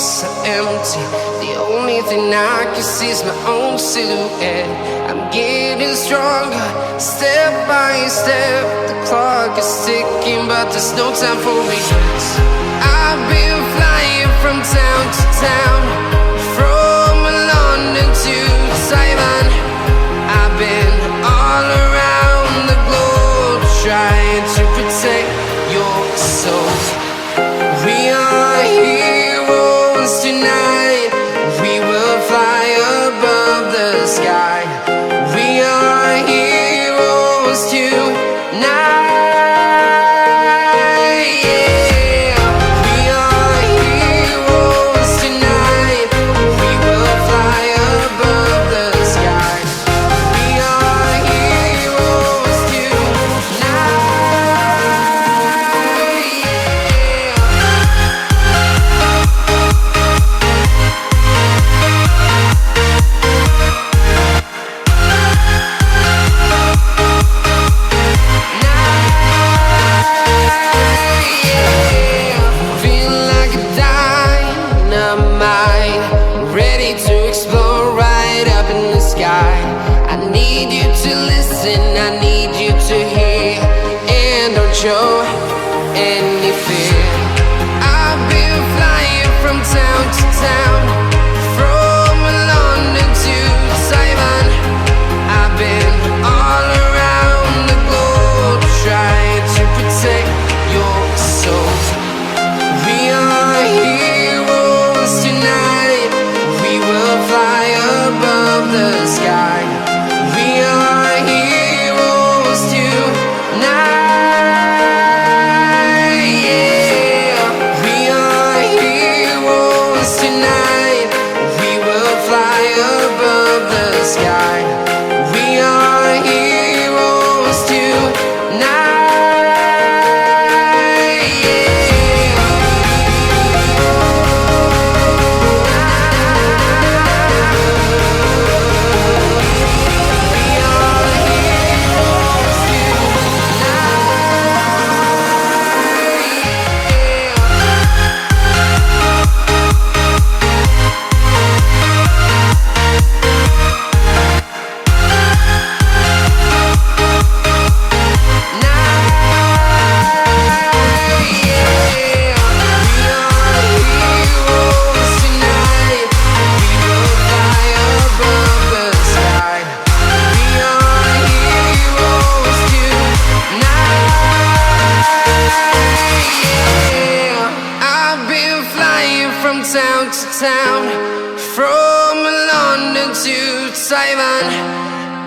streets are empty. The only thing I can see is my own silhouette. I'm getting stronger, step by step. The clock is ticking, but there's no time for regrets. I've been flying from town to town, from London to Taiwan. I've been all around the globe, trying to protect your soul. We are heroes tonight. We will fly above the sky. We are heroes tonight. Show any fear. I've been flying from town to town, from London to Taiwan. I've been all around the globe, trying to protect your soul. We are heroes tonight. We will fly above the sky. We are heroes tonight.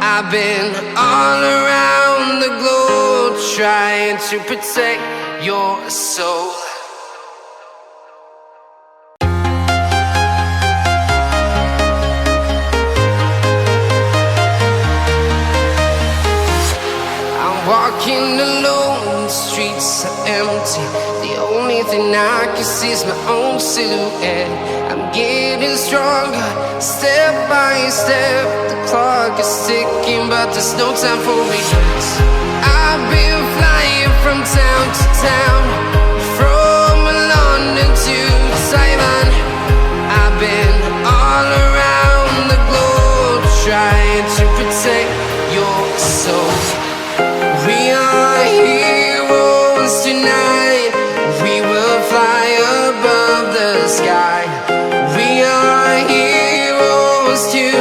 I've been all around the globe, trying to protect your soul. I'm walking alone, the streets are empty. The only thing I can see is my own silhouette. I'm getting stronger, step by step. The clock is ticking, but there's no time for regrets. I've been flying from town to town, from London to Taiwan. I've been all around the globe, trying to protect your soul. We are heroes tonight. We will fly above the sky. We are heroes tonight.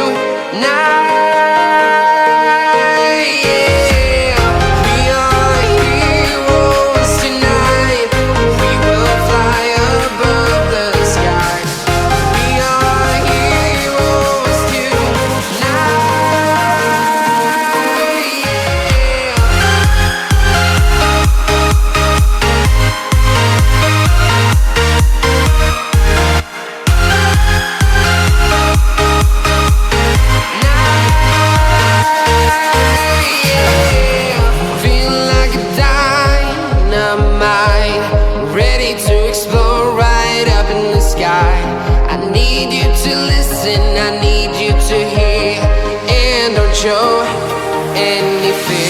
Show any fear.